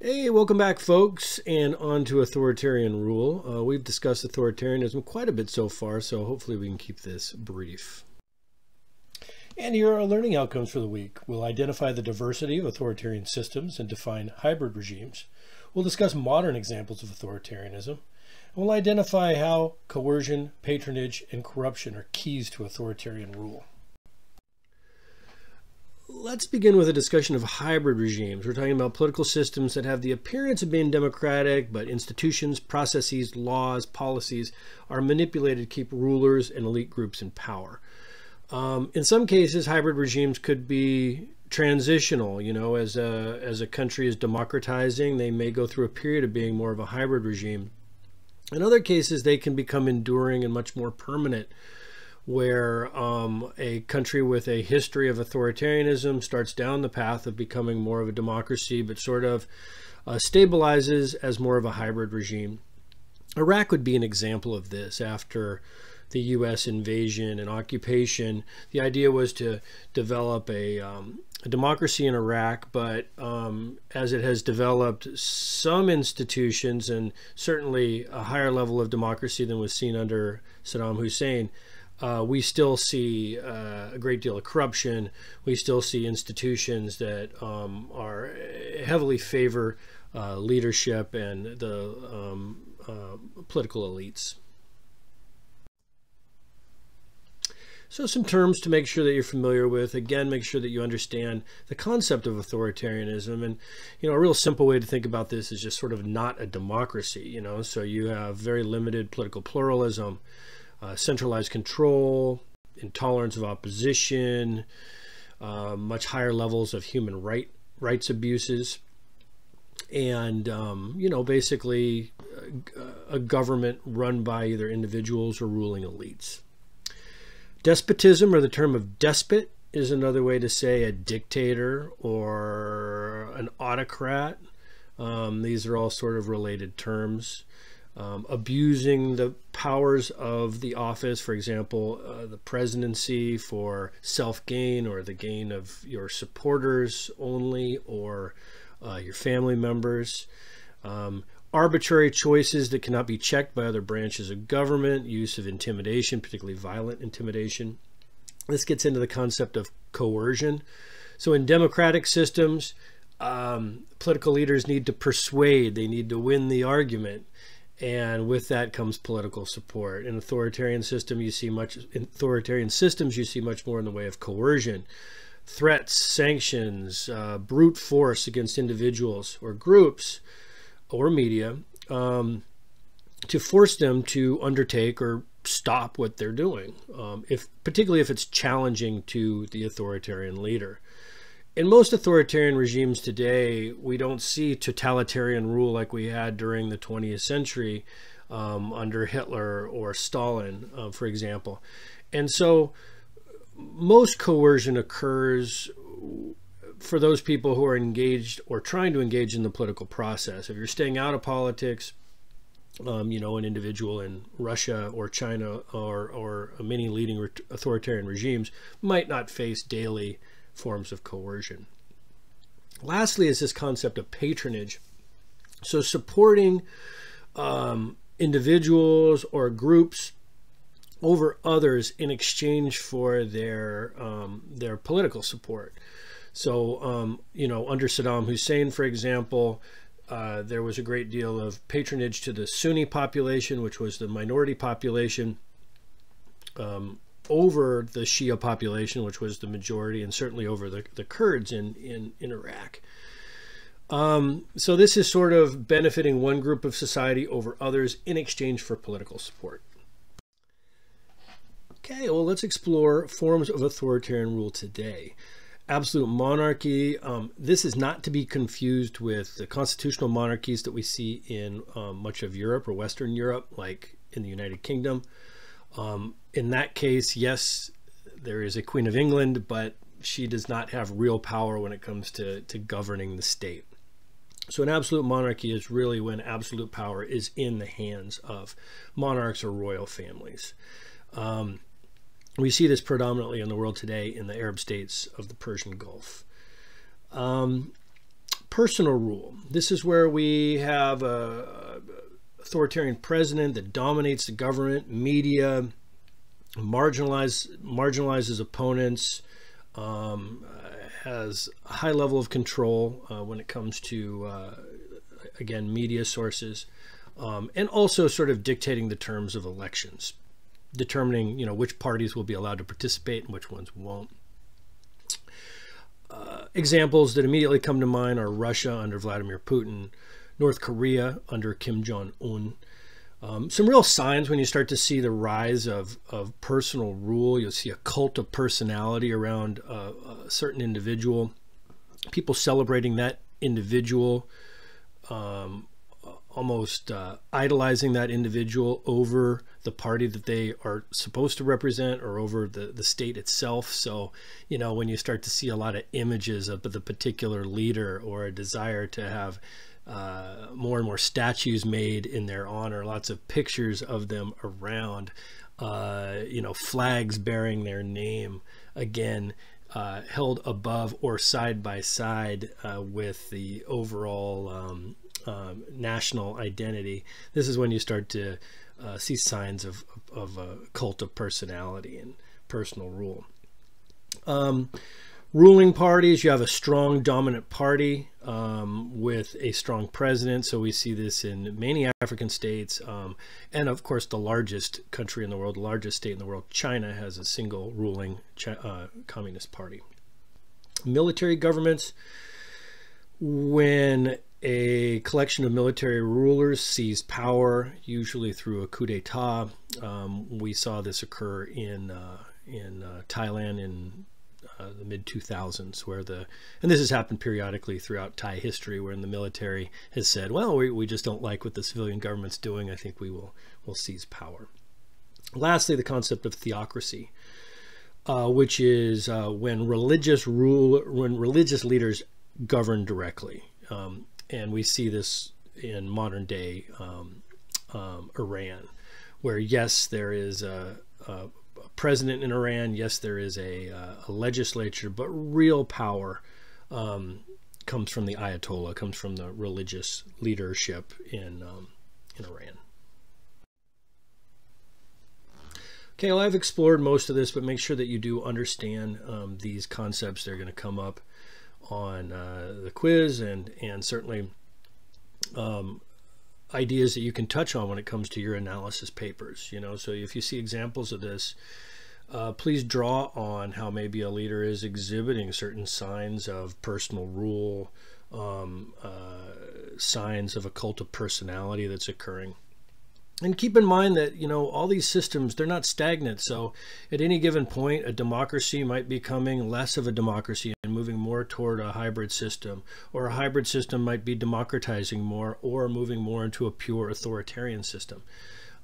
Hey, welcome back, folks, and on to authoritarian rule. We've discussed authoritarianism quite a bit so far, so hopefully we can keep this brief. And here are our learning outcomes for the week. We'll identify the diversity of authoritarian systems and define hybrid regimes. We'll discuss modern examples of authoritarianism. And we'll identify how coercion, patronage, and corruption are keys to authoritarian rule. Let's begin with a discussion of hybrid regimes. We're talking about political systems that have the appearance of being democratic, but institutions, processes, laws, policies are manipulated to keep rulers and elite groups in power. In some cases, hybrid regimes could be transitional. You know, as a country is democratizing, they may go through a period of being more of a hybrid regime. In other cases, they can become enduring and much more permanent, where a country with a history of authoritarianism starts down the path of becoming more of a democracy, but sort of stabilizes as more of a hybrid regime. Iraq would be an example of this. After the U.S. invasion and occupation, the idea was to develop a democracy in Iraq, but as it has developed some institutions and certainly a higher level of democracy than was seen under Saddam Hussein, we still see a great deal of corruption. We still see institutions that are heavily favor leadership and the political elites. So some terms to make sure that you're familiar with. Again, make sure that you understand the concept of authoritarianism. And, you know, a real simple way to think about this is just sort of not a democracy, you know. So you have very limited political pluralism, centralized control, intolerance of opposition, much higher levels of human rights abuses, and you know, basically a government run by either individuals or ruling elites. Despotism, or the term of despot, is another way to say a dictator or an autocrat. These are all sort of related terms. Abusing the powers of the office, for example, the presidency for self-gain or the gain of your supporters only, or your family members. Arbitrary choices that cannot be checked by other branches of government, use of intimidation, particularly violent intimidation. This gets into the concept of coercion. So in democratic systems, political leaders need to persuade, they need to win the argument. And with that comes political support. In authoritarian systems, you see much more in the way of coercion, threats, sanctions, brute force against individuals or groups or media to force them to undertake or stop what they're doing, particularly if it's challenging to the authoritarian leader. In most authoritarian regimes today, we don't see totalitarian rule like we had during the 20th century under Hitler or Stalin, for example. And so most coercion occurs for those people who are engaged or trying to engage in the political process. If you're staying out of politics, you know, an individual in Russia or China or many leading authoritarian regimes might not face daily forms of coercion. Lastly is this concept of patronage. So supporting individuals or groups over others in exchange for their political support. So you know, under Saddam Hussein, for example, there was a great deal of patronage to the Sunni population, which was the minority population, over the Shia population, which was the majority, and certainly over the Kurds in Iraq. So this is sort of benefiting one group of society over others in exchange for political support. Okay, well, let's explore forms of authoritarian rule today. Absolute monarchy. This is not to be confused with the constitutional monarchies that we see in much of Europe or Western Europe, like in the United Kingdom. In that case, yes, there is a Queen of England, but she does not have real power when it comes to governing the state. So an absolute monarchy is really when absolute power is in the hands of monarchs or royal families. We see this predominantly in the world today in the Arab states of the Persian Gulf. Personal rule. This is where we have a authoritarian president that dominates the government, media, marginalizes opponents, has a high level of control when it comes to, again, media sources, and also sort of dictating the terms of elections, determining, which parties will be allowed to participate and which ones won't. Examples that immediately come to mind are Russia under Vladimir Putin, North Korea under Kim Jong-un. Some real signs when you start to see the rise of personal rule. You'll see a cult of personality around a certain individual, people celebrating that individual, almost idolizing that individual over the party that they are supposed to represent or over the state itself. So, when you start to see a lot of images of the particular leader or a desire to have more and more statues made in their honor, lots of pictures of them around, flags bearing their name, again, held above or side by side with the overall national identity. This is when you start to see signs of a cult of personality and personal rule. Ruling parties, you have a strong dominant party with a strong president. So we see this in many African states. And of course, the largest country in the world, the largest state in the world, China, has a single ruling communist party. Military governments, when a collection of military rulers seize power, usually through a coup d'etat. We saw this occur in Thailand in the mid-2000s, where and this has happened periodically throughout Thai history, where the military has said, well, we just don't like what the civilian government's doing. I think we'll seize power. Lastly, the concept of theocracy, which is when religious leaders govern directly. And we see this in modern day Iran, where yes, there is a president in Iran, yes, there is a legislature, but real power comes from the Ayatollah, comes from the religious leadership in Iran. Okay, well, I've explored most of this, but make sure that you do understand these concepts. They're going to come up on the quiz, and certainly ideas that you can touch on when it comes to your analysis papers. So if you see examples of this, please draw on how maybe a leader is exhibiting certain signs of personal rule, signs of a cult of personality that's occurring. And keep in mind that, all these systems, they're not stagnant. So at any given point, a democracy might be becoming less of a democracy and moving more toward a hybrid system, or a hybrid system might be democratizing more or moving more into a pure authoritarian system.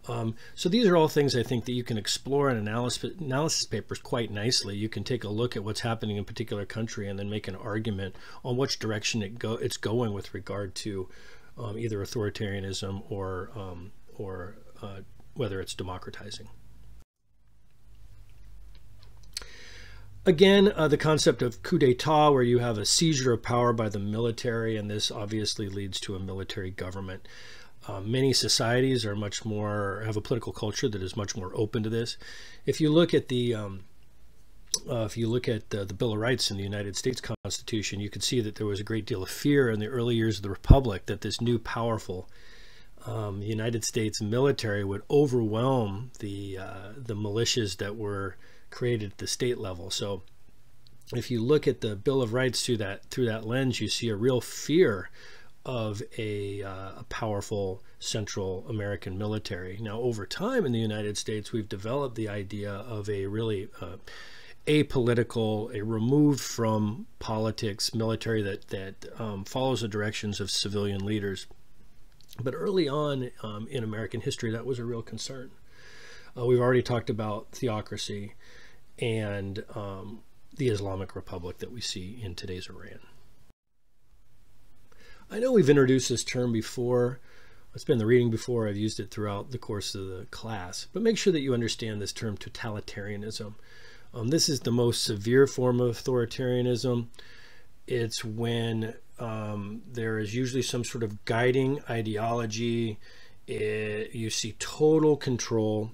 So these are all things I think that you can explore in analysis papers quite nicely. You can take a look at what's happening in a particular country and then make an argument on which direction it's going with regard to either authoritarianism or whether it's democratizing. Again, the concept of coup d'etat, where you have a seizure of power by the military, and this obviously leads to a military government. Many societies are have a political culture that is much more open to this. If you look at the Bill of Rights in the United States Constitution, you can see that there was a great deal of fear in the early years of the Republic that this new powerful United States military would overwhelm the militias that were created at the state level. So if you look at the Bill of Rights through that lens, you see a real fear of a powerful Central American military. Now, over time in the United States, we've developed the idea of a really apolitical, a removed from politics military that follows the directions of civilian leaders. But early on in American history, that was a real concern. We've already talked about theocracy and the Islamic Republic that we see in today's Iran. I know we've introduced this term before. It's been in the reading before. I've used it throughout the course of the class. But make sure that you understand this term totalitarianism. This is the most severe form of authoritarianism. It's when there is usually some sort of guiding ideology. You see total control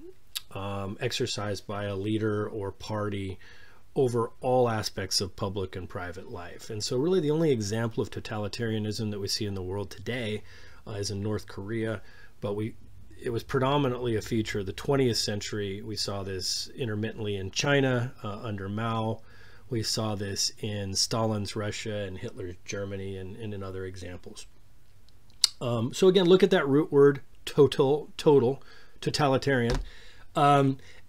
exercised by a leader or party over all aspects of public and private life. And so really the only example of totalitarianism that we see in the world today is in North Korea, but it was predominantly a feature of the 20th century. We saw this intermittently in China under Mao. We saw this in Stalin's Russia and Hitler's Germany, and in other examples. So again, look at that root word, totalitarian.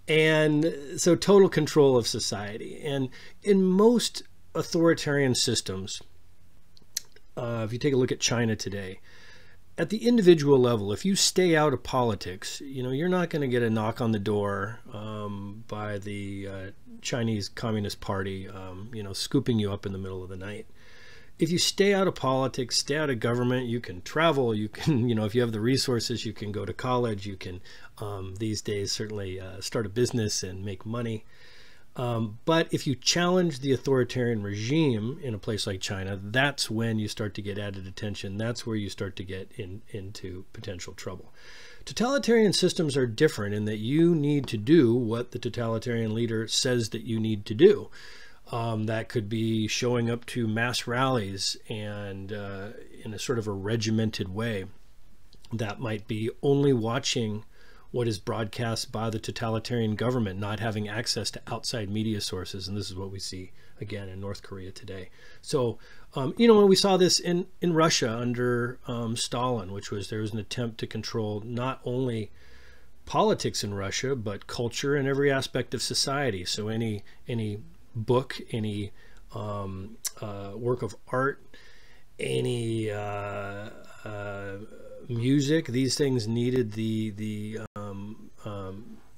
And so total control of society. And in most authoritarian systems, if you take a look at China today, at the individual level, if you stay out of politics, you're not going to get a knock on the door by the Chinese Communist Party, scooping you up in the middle of the night. If you stay out of politics, stay out of government, you can travel, you can, if you have the resources, you can go to college, you can, these days, certainly start a business and make money. But if you challenge the authoritarian regime in a place like China, that's when you start to get added attention. That's where you start to get into potential trouble. Totalitarian systems are different in that you need to do what the totalitarian leader says that you need to do. That could be showing up to mass rallies and in a sort of a regimented way. That might be only watching what is broadcast by the totalitarian government, not having access to outside media sources. And this is what we see again in North Korea today. So, when we saw this in Russia under Stalin, which was, there was an attempt to control not only politics in Russia, but culture and every aspect of society. So any book, any work of art, any music, these things needed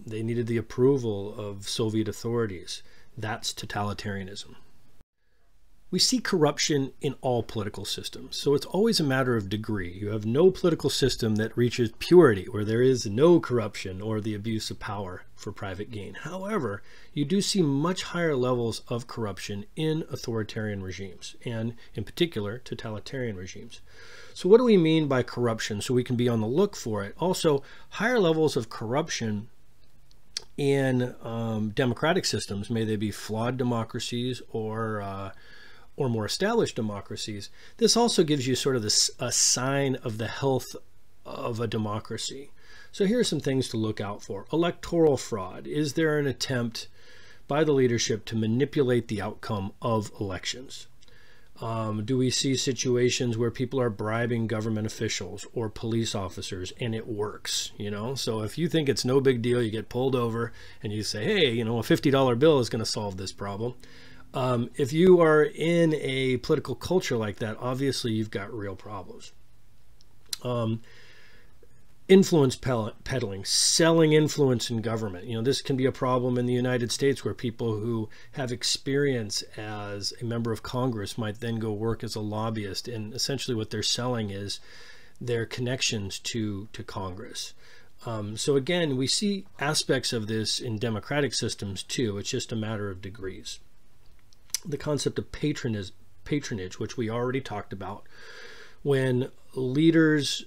they needed the approval of Soviet authorities. That's totalitarianism. We see corruption in all political systems, so it's always a matter of degree. You have no political system that reaches purity, where there is no corruption or the abuse of power for private gain. However, you do see much higher levels of corruption in authoritarian regimes, and in particular, totalitarian regimes. So what do we mean by corruption, so we can be on the look for it? Also, higher levels of corruption in democratic systems, may they be flawed democracies or more established democracies. This also gives you sort of a sign of the health of a democracy. So here are some things to look out for. Electoral fraud. Is there an attempt by the leadership to manipulate the outcome of elections? Do we see situations where people are bribing government officials or police officers and it works? So if you think it's no big deal, you get pulled over and you say, hey, a $50 bill is going to solve this problem. If you are in a political culture like that, obviously you've got real problems. Influence peddling, selling influence in government. This can be a problem in the United States, where people who have experience as a member of Congress might then go work as a lobbyist, and essentially what they're selling is their connections to Congress. So again, we see aspects of this in democratic systems too. It's just a matter of degrees. The concept of patronage, which we already talked about, when leaders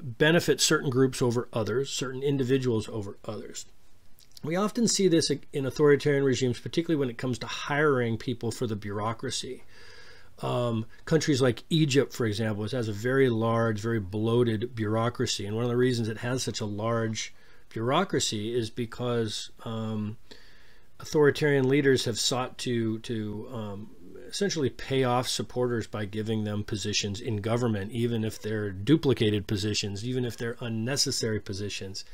benefit certain groups over others, certain individuals over others. We often see this in authoritarian regimes, particularly when it comes to hiring people for the bureaucracy. Countries like Egypt, for example, has a very large, very bloated bureaucracy. And one of the reasons it has such a large bureaucracy is because authoritarian leaders have sought to essentially pay off supporters by giving them positions in government, even if they're duplicated positions, even if they're unnecessary positions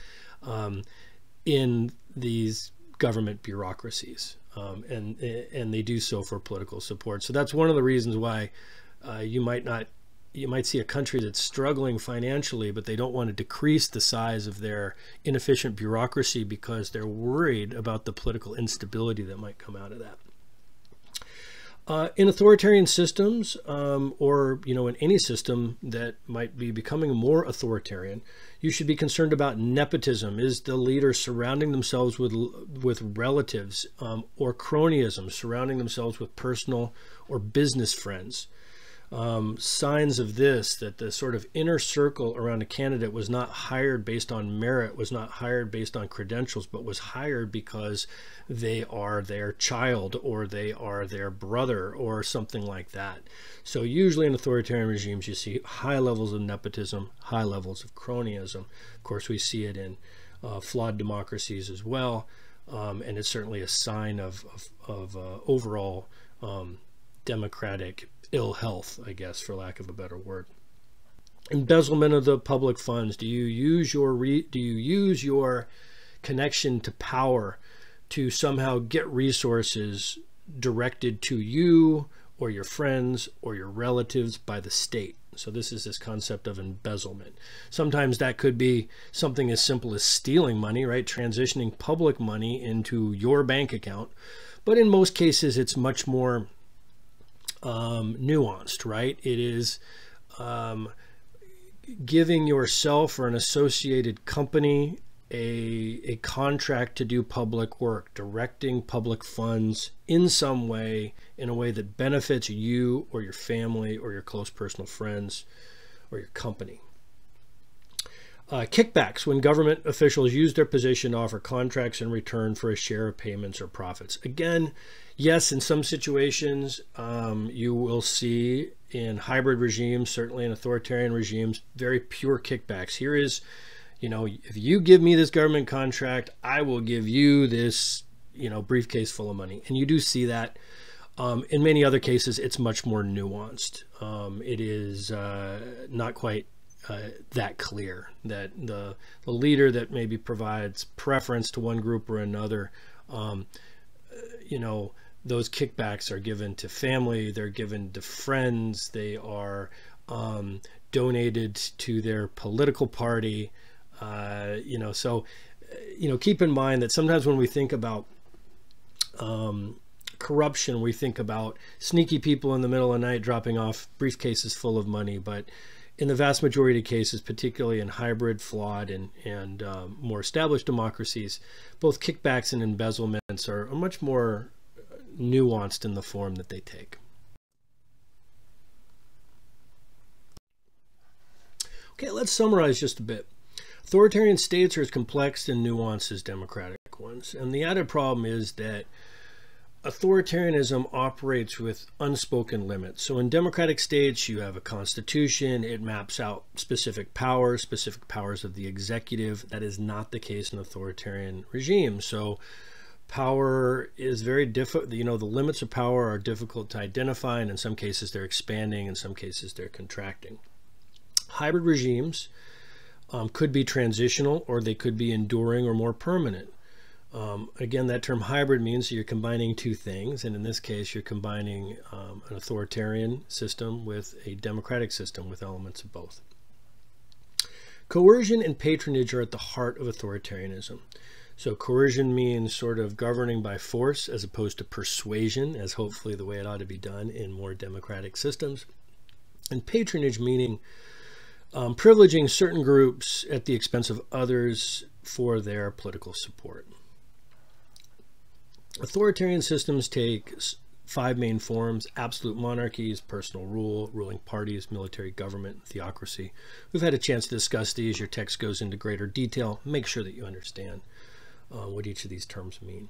in these government bureaucracies. And they do so for political support. So that's one of the reasons why you might see a country that's struggling financially, but they don't want to decrease the size of their inefficient bureaucracy because they're worried about the political instability that might come out of that. In authoritarian systems, or in any system that might be becoming more authoritarian, you should be concerned about nepotism. Is the leader surrounding themselves with relatives, or cronyism, surrounding themselves with personal or business friends? signs of this, that the sort of inner circle around a candidate was not hired based on merit, was not hired based on credentials, but was hired because they are their child or they are their brother or something like that. So usually in authoritarian regimes, you see high levels of nepotism, high levels of cronyism. Of course, we see it in flawed democracies as well. And it's certainly a sign of overall democratic ill health, I guess, for lack of a better word. Embezzlement of the public funds. Do you use your connection to power to somehow get resources directed to you or your friends or your relatives by the state? So this is this concept of embezzlement. Sometimes that could be something as simple as stealing money, right? Transitioning public money into your bank account. But in most cases, it's much more nuanced, right? It is giving yourself or an associated company a contract to do public work, directing public funds in some way, in a way that benefits you or your family or your close personal friends or your company. Kickbacks, when government officials use their position to offer contracts in return for a share of payments or profits. Again, yes, in some situations, you will see in hybrid regimes, certainly in authoritarian regimes, very pure kickbacks. Here is, you know, if you give me this government contract, I will give you this, you know, briefcase full of money. And you do see that. In many other cases, it's much more nuanced. It is not quite that clear that the leader that maybe provides preference to one group or another, you know, those kickbacks are given to family, they're given to friends, they are donated to their political party, you know. So, you know, keep in mind that sometimes when we think about corruption, we think about sneaky people in the middle of the night dropping off briefcases full of money, but in the vast majority of cases, particularly in hybrid, flawed, and more established democracies, both kickbacks and embezzlements are much more nuanced in the form that they take. Okay, let's summarize just a bit. Authoritarian states are as complex and nuanced as democratic ones. And the added problem is that authoritarianism operates with unspoken limits. So in democratic states, you have a constitution. It maps out specific powers of the executive. That is not the case in authoritarian regimes. So power is very difficult. You know, the limits of power are difficult to identify, and in some cases they're expanding, in some cases they're contracting. Hybrid regimes could be transitional, or they could be enduring or more permanent. Again, that term hybrid means you're combining two things, and in this case you're combining an authoritarian system with a democratic system with elements of both. Coercion and patronage are at the heart of authoritarianism. So coercion means sort of governing by force as opposed to persuasion, as hopefully the way it ought to be done in more democratic systems. And patronage meaning privileging certain groups at the expense of others for their political support. Authoritarian systems take 5 main forms: absolute monarchies, personal rule, ruling parties, military government, theocracy. We've had a chance to discuss these. Your text goes into greater detail. Make sure that you understand what each of these terms mean.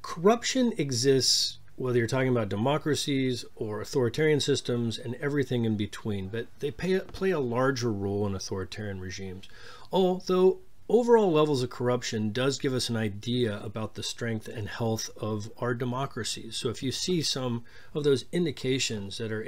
Corruption exists whether you're talking about democracies or authoritarian systems and everything in between, but they play a larger role in authoritarian regimes. Although overall levels of corruption does give us an idea about the strength and health of our democracies. So if you see some of those indications that are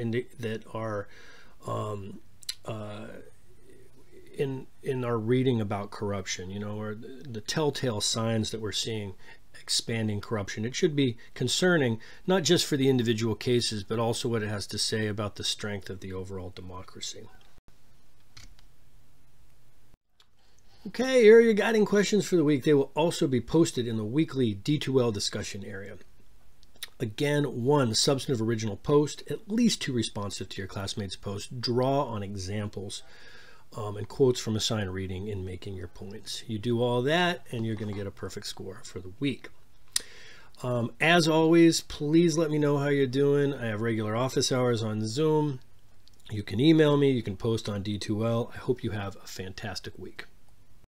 in our reading about corruption, you know, or the telltale signs that we're seeing expanding corruption, it should be concerning, not just for the individual cases, but also what it has to say about the strength of the overall democracy. Okay, here are your guiding questions for the week. They will also be posted in the weekly D2L discussion area. Again, 1 substantive original post, at least 2 responsive to your classmates' post. Draw on examples and quotes from assigned reading in making your points. You do all that and you're going to get a perfect score for the week. As always, please let me know how you're doing. I have regular office hours on Zoom. You can email me, you can post on D2L. I hope you have a fantastic week.